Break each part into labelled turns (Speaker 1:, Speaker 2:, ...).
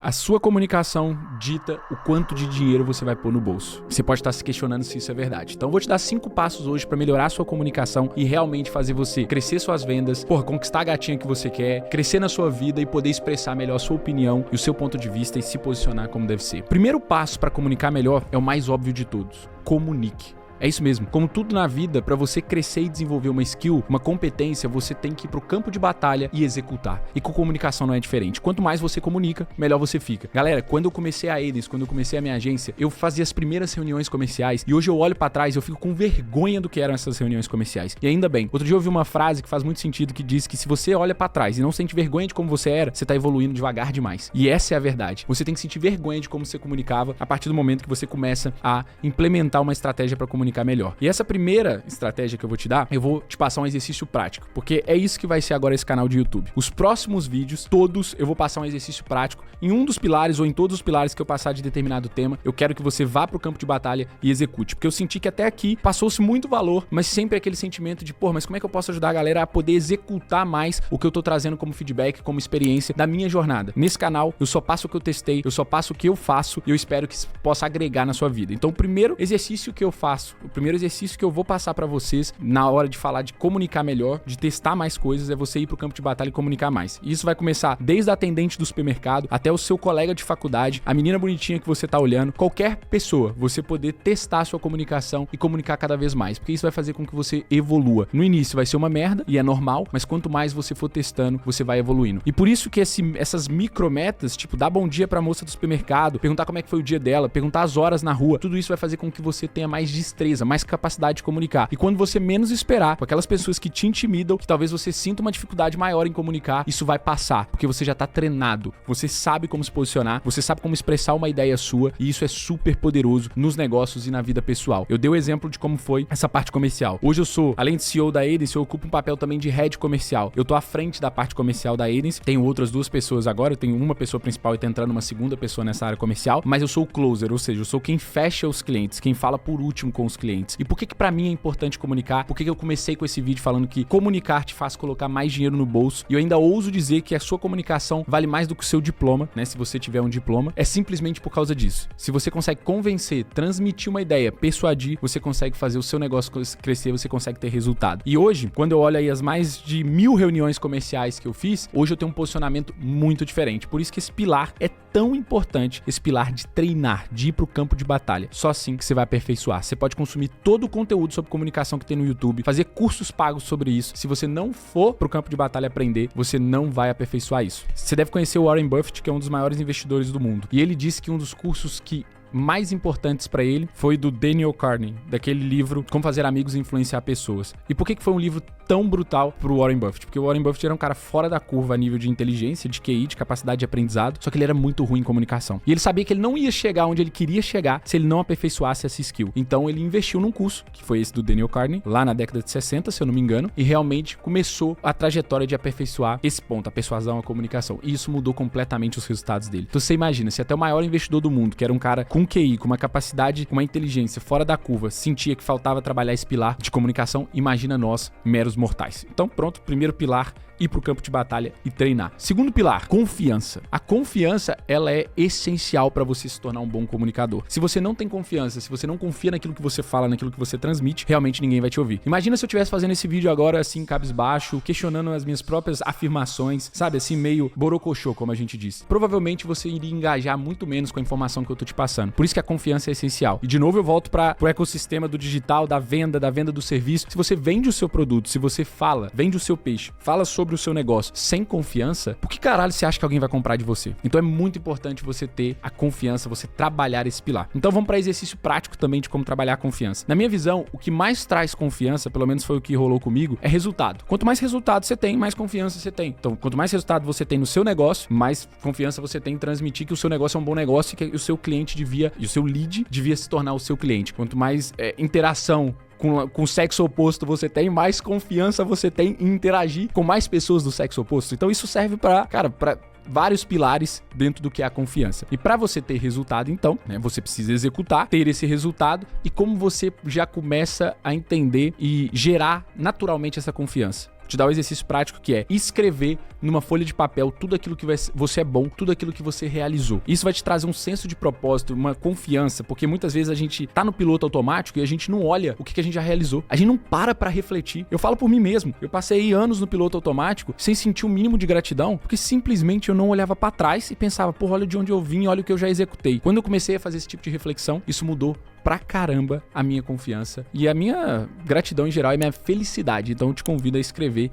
Speaker 1: A sua comunicação dita o quanto de dinheiro você vai pôr no bolso. Você pode estar se questionando se isso é verdade. Então eu vou te dar 5 passos hoje para melhorar a sua comunicação e realmente fazer você crescer suas vendas, conquistar a gatinha que você quer, crescer na sua vida e poder expressar melhor a sua opinião e o seu ponto de vista e se posicionar como deve ser. Primeiro passo para comunicar melhor é o mais óbvio de todos. Comunique. É isso mesmo. Como tudo na vida, para você crescer e desenvolver uma skill, uma competência, você tem que ir pro campo de batalha e executar. E com comunicação não é diferente. Quanto mais você comunica, melhor você fica. Galera, quando eu comecei a Edens, quando eu comecei a minha agência, eu fazia as primeiras reuniões comerciais e hoje eu olho para trás e eu fico com vergonha do que eram essas reuniões comerciais. E ainda bem. Outro dia eu ouvi uma frase que faz muito sentido que diz que se você olha para trás e não sente vergonha de como você era, você tá evoluindo devagar demais. E essa é a verdade. Você tem que sentir vergonha de como você comunicava a partir do momento que você começa a implementar uma estratégia para comunicar melhor. E essa primeira estratégia que eu vou te dar, eu vou te passar um exercício prático, porque é isso que vai ser agora esse canal de YouTube. Os próximos vídeos, todos, eu vou passar um exercício prático em um dos pilares ou em todos os pilares que eu passar de determinado tema. Eu quero que você vá pro campo de batalha e execute, porque eu senti que até aqui passou-se muito valor, mas sempre aquele sentimento de, mas como é que eu posso ajudar a galera a poder executar mais o que eu tô trazendo como feedback, como experiência da minha jornada. Nesse canal, eu só passo o que eu testei, eu só passo o que eu faço e eu espero que possa agregar na sua vida. Então, o primeiro exercício que eu faço, o primeiro exercício que eu vou passar pra vocês na hora de falar de comunicar melhor, de testar mais coisas, é você ir pro campo de batalha e comunicar mais. E isso vai começar desde a atendente do supermercado até o seu colega de faculdade, a menina bonitinha que você tá olhando, qualquer pessoa, você poder testar a sua comunicação e comunicar cada vez mais, porque isso vai fazer com que você evolua. No início vai ser uma merda e é normal, mas quanto mais você for testando, você vai evoluindo. E por isso que essas micrometas, tipo dar bom dia pra moça do supermercado, perguntar como é que foi o dia dela, perguntar as horas na rua, tudo isso vai fazer com que você tenha mais destreza, mais capacidade de comunicar. E quando você menos esperar, com aquelas pessoas que te intimidam, que talvez você sinta uma dificuldade maior em comunicar, isso vai passar, porque você já tá treinado, você sabe como se posicionar, você sabe como expressar uma ideia sua, e isso é super poderoso nos negócios e na vida pessoal. Eu dei o exemplo de como foi essa parte comercial. Hoje eu sou, além de CEO da Edens, eu ocupo um papel também de head comercial. Eu tô à frente da parte comercial da Edens, tenho outras 2 pessoas agora, eu tenho uma pessoa principal e tá entrando uma segunda pessoa nessa área comercial, mas eu sou o closer, ou seja, eu sou quem fecha os clientes, quem fala por último com os clientes. E por que pra mim é importante comunicar? Por que eu comecei com esse vídeo falando que comunicar te faz colocar mais dinheiro no bolso? E eu ainda ouso dizer que a sua comunicação vale mais do que o seu diploma, né? Se você tiver um diploma, é simplesmente por causa disso. Se você consegue convencer, transmitir uma ideia, persuadir, você consegue fazer o seu negócio crescer, você consegue ter resultado. E hoje, quando eu olho aí as mais de 1000 reuniões comerciais que eu fiz, hoje eu tenho um posicionamento muito diferente. Por isso que esse pilar é tão importante, esse pilar de treinar, de ir pro campo de batalha. Só assim que você vai aperfeiçoar. Você pode consumir todo o conteúdo sobre comunicação que tem no YouTube, fazer cursos pagos sobre isso. Se você não for pro campo de batalha aprender, você não vai aperfeiçoar isso. Você deve conhecer o Warren Buffett, que é um dos maiores investidores do mundo. E ele disse que um dos cursos que mais importantes pra ele foi do Daniel Carnegie, daquele livro Como Fazer Amigos e Influenciar Pessoas. E por que foi um livro tão brutal pro Warren Buffett? Porque o Warren Buffett era um cara fora da curva a nível de inteligência, de QI, de capacidade de aprendizado, só que ele era muito ruim em comunicação. E ele sabia que ele não ia chegar onde ele queria chegar se ele não aperfeiçoasse essa skill. Então ele investiu num curso, que foi esse do Daniel Carnegie, lá na década de 60, se eu não me engano, e realmente começou a trajetória de aperfeiçoar esse ponto, a persuasão, a comunicação. E isso mudou completamente os resultados dele. Então você imagina, se até o maior investidor do mundo, que era um cara com QI, com uma capacidade, com uma inteligência fora da curva, sentia que faltava trabalhar esse pilar de comunicação, imagina nós, meros mortais. Então pronto, primeiro pilar, ir pro campo de batalha e treinar. Segundo pilar, confiança. A confiança, ela é essencial para você se tornar um bom comunicador. Se você não tem confiança, se você não confia naquilo que você fala, naquilo que você transmite, realmente ninguém vai te ouvir. Imagina se eu estivesse fazendo esse vídeo agora assim, cabisbaixo, questionando as minhas próprias afirmações, sabe, assim, meio borocochô, como a gente diz. Provavelmente você iria engajar muito menos com a informação que eu tô te passando. Por isso que a confiança é essencial. E de novo eu volto pro ecossistema do digital, da venda do serviço. Se você vende o seu produto, se você vende o seu peixe, fala sobre o seu negócio sem confiança, por que caralho você acha que alguém vai comprar de você? Então é muito importante você ter a confiança, você trabalhar esse pilar. Então vamos para exercício prático também de como trabalhar a confiança. Na minha visão, o que mais traz confiança, pelo menos foi o que rolou comigo, é resultado. Quanto mais resultado você tem, mais confiança você tem. Então, quanto mais resultado você tem no seu negócio, mais confiança você tem em transmitir que o seu negócio é um bom negócio e que o seu cliente e o seu lead devia se tornar o seu cliente. Quanto mais interação com o sexo oposto você tem, mais confiança você tem em interagir com mais pessoas do sexo oposto. Então isso serve para vários pilares dentro do que é a confiança. E para você ter resultado, então, né, você precisa executar, ter esse resultado e como você já começa a entender e gerar naturalmente essa confiança. te dar o exercício prático que é escrever numa folha de papel tudo aquilo que você é bom, tudo aquilo que você realizou. Isso vai te trazer um senso de propósito, uma confiança, porque muitas vezes a gente tá no piloto automático e a gente não olha o que a gente já realizou. A gente não para pra refletir. Eu falo por mim mesmo. Eu passei anos no piloto automático sem sentir o mínimo de gratidão, porque simplesmente eu não olhava pra trás e pensava, porra, olha de onde eu vim, olha o que eu já executei. Quando eu comecei a fazer esse tipo de reflexão, isso mudou pra caramba a minha confiança e a minha gratidão em geral e a minha felicidade. Então eu te convido a escrever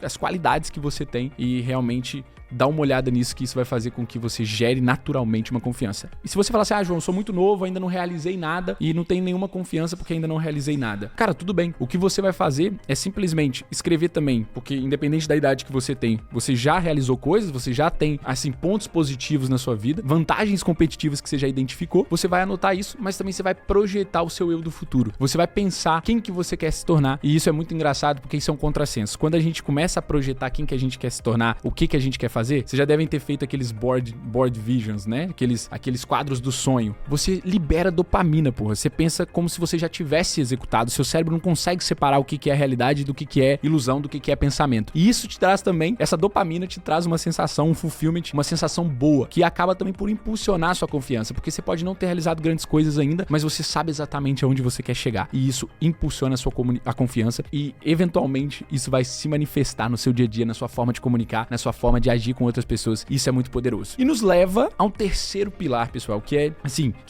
Speaker 1: as qualidades que você tem e realmente dá uma olhada nisso, que isso vai fazer com que você gere naturalmente uma confiança. E se você falar assim, João, eu sou muito novo, ainda não realizei nada e não tenho nenhuma confiança porque ainda não realizei nada. Cara, tudo bem. O que você vai fazer é simplesmente escrever também, porque independente da idade que você tem, você já realizou coisas, você já tem, assim, pontos positivos na sua vida, vantagens competitivas que você já identificou, você vai anotar isso, mas também você vai projetar o seu eu do futuro. Você vai pensar quem que você quer se tornar, e isso é muito engraçado porque isso é um contrassenso. Quando a gente começa a projetar quem que a gente quer se tornar, o que a gente quer fazer, vocês já devem ter feito aqueles board visions, né? Aqueles quadros do sonho. Você libera dopamina, porra. Você pensa como se você já tivesse executado. Seu cérebro não consegue separar o que é realidade do que é ilusão, do que é pensamento. E isso te traz também, essa dopamina te traz uma sensação, um fulfillment, uma sensação boa, que acaba também por impulsionar a sua confiança, porque você pode não ter realizado grandes coisas ainda, mas você sabe exatamente aonde você quer chegar. E isso impulsiona a confiança e, eventualmente, isso vai se manifestar no seu dia a dia, na sua forma de comunicar, na sua forma de agir com outras pessoas. Isso é muito poderoso. E nos leva a um terceiro pilar, pessoal, que é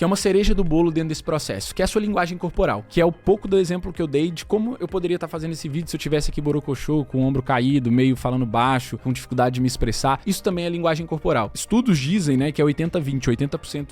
Speaker 1: uma cereja do bolo dentro desse processo, que é a sua linguagem corporal, que é o pouco do exemplo que eu dei de como eu poderia estar fazendo esse vídeo se eu tivesse aqui borocochô, com o ombro caído, meio falando baixo, com dificuldade de me expressar. Isso também é linguagem corporal. Estudos dizem, né, que é 80-20, 80%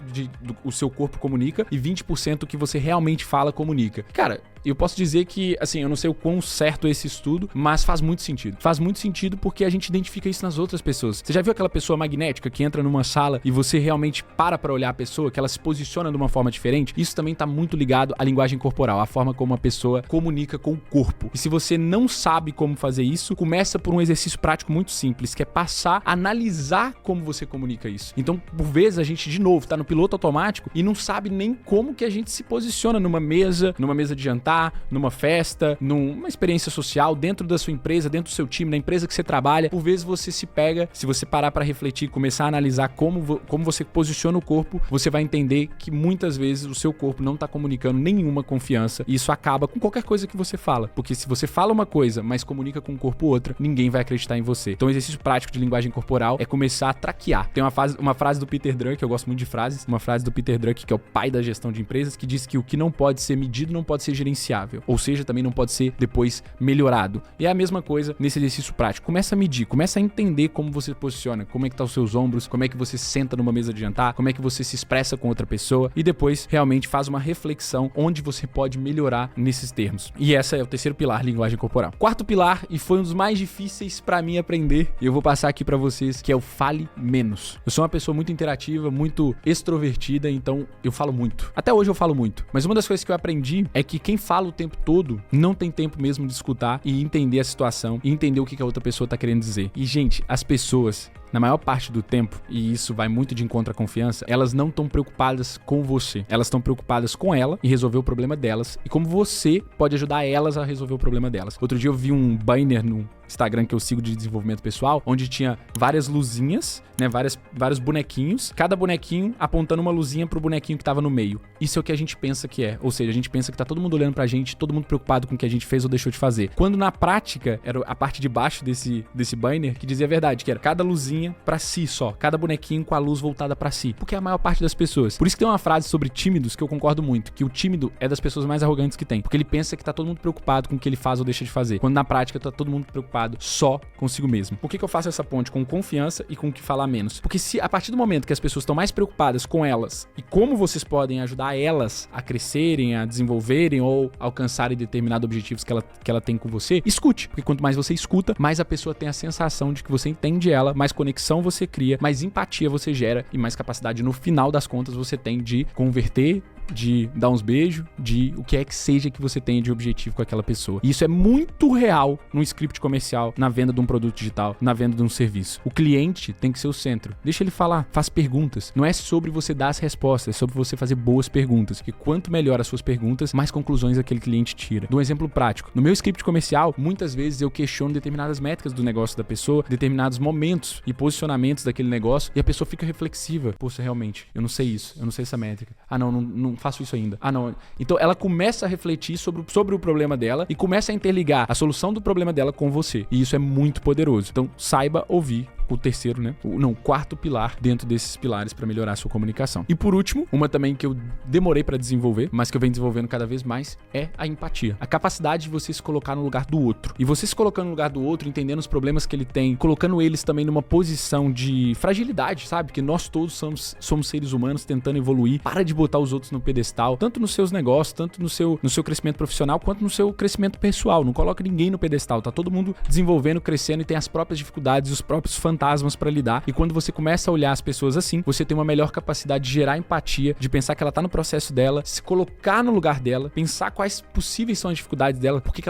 Speaker 1: o seu corpo comunica e 20% que você realmente fala comunica. Cara, eu posso dizer que, assim, eu não sei o quão certo é esse estudo, mas faz muito sentido. Faz muito sentido porque a gente identifica isso nas outras pessoas. Você já viu aquela pessoa magnética que entra numa sala e você realmente para pra olhar a pessoa, que ela se posiciona de uma forma diferente? Isso também tá muito ligado à linguagem corporal, à forma como a pessoa comunica com o corpo. E se você não sabe como fazer isso, começa por um exercício prático muito simples, que é passar a analisar como você comunica isso. Então, por vezes, a gente, de novo, tá no piloto automático e não sabe nem como que a gente se posiciona numa mesa de jantar, numa festa, numa experiência social, dentro da sua empresa, dentro do seu time, na empresa que você trabalha. Por vezes você se pega, se você parar pra refletir, começar a analisar como você posiciona o corpo, você vai entender que muitas vezes o seu corpo não tá comunicando nenhuma confiança, e isso acaba com qualquer coisa que você fala, porque se você fala uma coisa, mas comunica com o corpo outra, ninguém vai acreditar em você. Então o exercício prático de linguagem corporal é começar a traquear. Tem uma frase do Peter Drucker, eu gosto muito de frases, uma frase do Peter Drucker, que é o pai da gestão de empresas, que diz que o que não pode ser medido não pode ser gerenciável. Ou seja, também não pode ser depois melhorado. E é a mesma coisa nesse exercício prático. Começa a medir, começa a entender como você posiciona, como é que tá os seus ombros, como é que você senta numa mesa de jantar, como é que você se expressa com outra pessoa, e depois realmente faz uma reflexão onde você pode melhorar nesses termos. E essa é o terceiro pilar, linguagem corporal. Quarto pilar, e foi um dos mais difíceis pra mim aprender, e eu vou passar aqui pra vocês, que é o fale menos. Eu sou uma pessoa muito interativa, muito extrovertida, então eu falo muito. Até hoje eu falo muito. Mas uma das coisas que eu aprendi é que quem fala o tempo todo não tem tempo mesmo de escutar e entender a situação e entender o que a outra pessoa tá querendo dizer. E, gente, as pessoas, na maior parte do tempo, e isso vai muito de encontro à confiança, elas não estão preocupadas com você. Elas estão preocupadas com ela e resolver o problema delas, e como você pode ajudar elas a resolver o problema delas. Outro dia eu vi um banner no Instagram que eu sigo de desenvolvimento pessoal, onde tinha várias luzinhas, né, vários bonequinhos, cada bonequinho apontando uma luzinha pro bonequinho que tava no meio. Isso é o que a gente pensa que é, ou seja, a gente pensa que tá todo mundo olhando pra gente, todo mundo preocupado com o que a gente fez ou deixou de fazer. Quando na prática, era a parte de baixo desse banner que dizia a verdade, que era cada luzinha pra si só, cada bonequinho com a luz voltada pra si, porque é a maior parte das pessoas. Por isso que tem uma frase sobre tímidos que eu concordo muito, que o tímido é das pessoas mais arrogantes que tem, porque ele pensa que tá todo mundo preocupado com o que ele faz ou deixa de fazer, quando na prática tá todo mundo preocupado só consigo mesmo. Por que eu faço essa ponte com confiança e com o que falar menos? Porque se a partir do momento que as pessoas estão mais preocupadas com elas e como vocês podem ajudar elas a crescerem, a desenvolverem ou alcançarem determinados objetivos que ela tem com você, escute, porque quanto mais você escuta, mais a pessoa tem a sensação de que você entende ela, mais conectado conexão você cria, mais empatia você gera e mais capacidade no final das contas você tem de converter, de dar uns beijos, de o que é que seja que você tenha de objetivo com aquela pessoa. E isso é muito real no script comercial, na venda de um produto digital, na venda de um serviço. O cliente tem que ser o centro. Deixa ele falar, faz perguntas. Não é sobre você dar as respostas, é sobre você fazer boas perguntas. Porque quanto melhor as suas perguntas, mais conclusões aquele cliente tira. Dou um exemplo prático. No meu script comercial, muitas vezes eu questiono determinadas métricas do negócio da pessoa, determinados momentos e posicionamentos daquele negócio, e a pessoa fica reflexiva. Poxa, realmente, eu não sei isso, eu não sei essa métrica. Ah, não faço isso ainda. Ah, não. Então ela começa a refletir sobre o problema dela e começa a interligar a solução do problema dela com você. E isso é muito poderoso. Então saiba ouvir o terceiro, né? O quarto pilar dentro desses pilares para melhorar a sua comunicação. E por último, uma também que eu demorei para desenvolver, mas que eu venho desenvolvendo cada vez mais, é a empatia. A capacidade de você se colocar no lugar do outro. E você se colocando no lugar do outro, entendendo os problemas que ele tem, colocando eles também numa posição de fragilidade, sabe? Que nós todos somos seres humanos tentando evoluir. Para de botar os outros no pedestal, tanto nos seus negócios, tanto no seu crescimento profissional, quanto no seu crescimento pessoal. Não coloca ninguém no pedestal. Tá todo mundo desenvolvendo, crescendo e tem as próprias dificuldades, os próprios fantasmas para lidar. E quando você começa a olhar as pessoas assim, você tem uma melhor capacidade de gerar empatia, de pensar que ela tá no processo dela, se colocar no lugar dela, pensar quais possíveis são as dificuldades dela, por que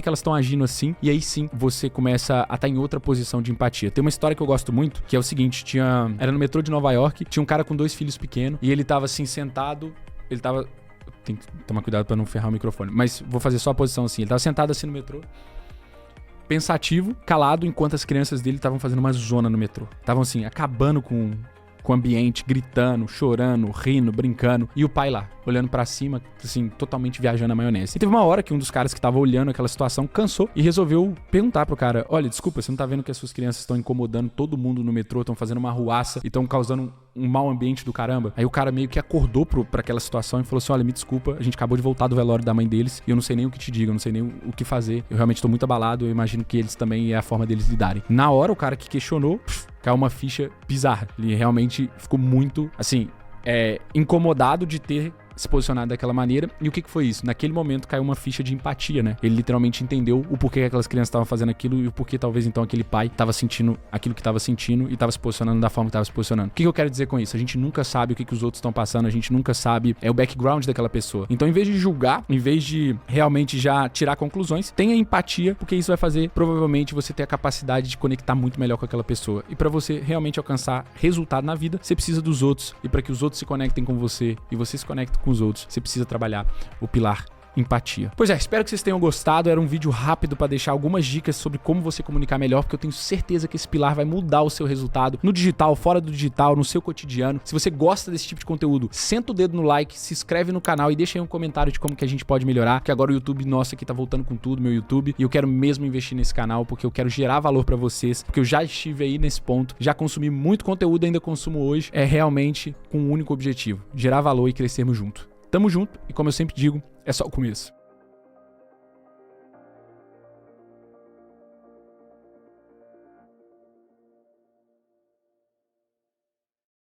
Speaker 1: elas estão agindo assim, e aí sim você começa a estar em outra posição de empatia. Tem uma história que eu gosto muito, que é o seguinte, era no metrô de Nova York, tinha um cara com 2 filhos pequenos, e ele tava assim sentado, tem que tomar cuidado para não ferrar o microfone, mas vou fazer só a posição assim, ele tava sentado assim no metrô, pensativo, calado, enquanto as crianças dele estavam fazendo uma zona no metrô. Estavam assim, acabando com o ambiente, gritando, chorando, rindo, brincando. E o pai lá, olhando pra cima, assim, totalmente viajando na maionese. E teve uma hora que um dos caras que tava olhando aquela situação cansou e resolveu perguntar pro cara: olha, desculpa, você não tá vendo que as suas crianças estão incomodando todo mundo no metrô, estão fazendo uma arruaça e estão causando um mau ambiente do caramba? Aí o cara meio que acordou pra aquela situação e falou assim: olha, me desculpa, a gente acabou de voltar do velório da mãe deles e eu não sei nem o que te digo, eu não sei nem o que fazer. Eu realmente tô muito abalado, eu imagino que eles também é a forma deles lidarem. Na hora, o cara que questionou, caiu uma ficha bizarra. Ele realmente ficou muito, assim, incomodado de ter se posicionar daquela maneira. E o que foi isso? Naquele momento caiu uma ficha de empatia, né? Ele literalmente entendeu o porquê que aquelas crianças estavam fazendo aquilo e o porquê talvez então aquele pai estava sentindo aquilo que estava sentindo e estava se posicionando da forma que estava se posicionando. O que eu quero dizer com isso? A gente nunca sabe o que os outros estão passando, a gente nunca sabe o background daquela pessoa. Então, em vez de julgar, em vez de realmente já tirar conclusões, tenha empatia, porque isso vai fazer provavelmente você ter a capacidade de conectar muito melhor com aquela pessoa. E para você realmente alcançar resultado na vida, você precisa dos outros. E para que os outros se conectem com você e você se conecte com os outros, você precisa trabalhar o pilar empatia. Pois é, espero que vocês tenham gostado. Era um vídeo rápido para deixar algumas dicas sobre como você comunicar melhor, porque eu tenho certeza que esse pilar vai mudar o seu resultado no digital, fora do digital, no seu cotidiano. Se você gosta desse tipo de conteúdo, senta o dedo no like, se inscreve no canal e deixa aí um comentário de como que a gente pode melhorar, que agora o YouTube nosso aqui tá voltando com tudo, meu YouTube, e eu quero mesmo investir nesse canal, porque eu quero gerar valor para vocês, porque eu já estive aí nesse ponto, já consumi muito conteúdo, ainda consumo hoje, é realmente com um único objetivo: gerar valor e crescermos junto. Tamo junto e, como eu sempre digo, é só o começo.